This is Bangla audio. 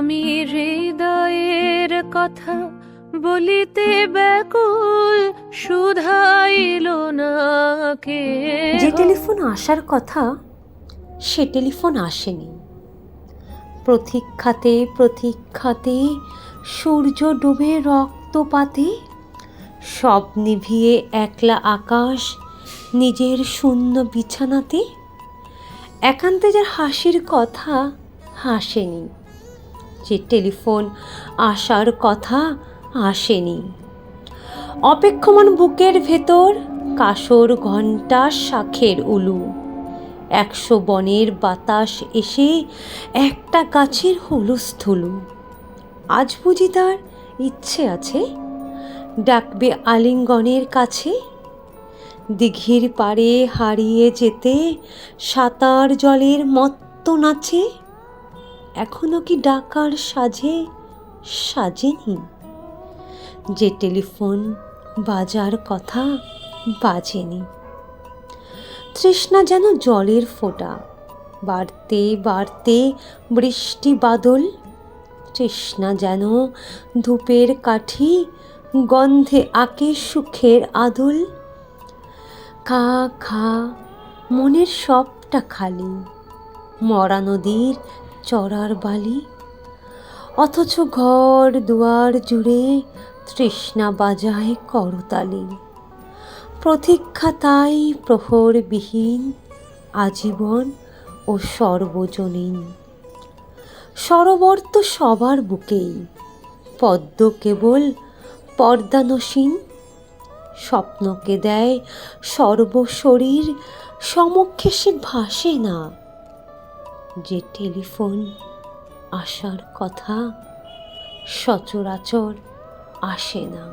আমি হৃদয়ের কথা বলিতে ব্যাকুল, শুধাইল না কে। যে টেলিফোন আসার কথা সে টেলিফোন আসেনি। প্রতীক্ষাতে প্রতীক্ষাতে সূর্য ডুবে রক্তপাতে, সব নিভিয়ে একলা আকাশ নিজের শূন্য বিছানাতে। একান্তে যার হাসির কথা হাসেনি, যে টেলিফোন আসার কথা আসেনি। অপেক্ষমান বুকের ভেতর কাসর ঘণ্টা শাঁখের উলু, 100 বনের বাতাস এসে একটা গাছের হুলুস্থুলু। আজ বুঝি তার ইচ্ছে আছে ডাকবে আলিঙ্গনের কাছে, দিঘির পাড়ে হারিয়ে যেতে সাঁতার জলের মত্ত নাচে। এখনো কি ডাকার সাজে সাজেনি, যে টেলিফোন বাজার কথা বাজেনি। তৃষ্ণা যেন জলের ফোঁটা, বাড়তে বাড়তে বৃষ্টি বাদল। তৃষ্ণা যেন ধূপের কাঠি, গন্ধে আঁকে সুখের আদল। খা খা মনের সবটা খালি, মরা নদীর চড়ার বালি। অথচ ঘর দুয়ার জুড়ে তৃষ্ণা বাজায় করতালি। প্রতীক্ষা তাই প্রহরবিহীন, আজীবন ও সর্বজনীন। সরোবর তো সবার বুকেই, পদ্ম কেবল পর্দানসীন। স্বপ্নকে দেয় সর্বশরীর, সমক্ষে সে ভাসে না, যে টেলিফোন আসার কথা সচরাচর আসে না।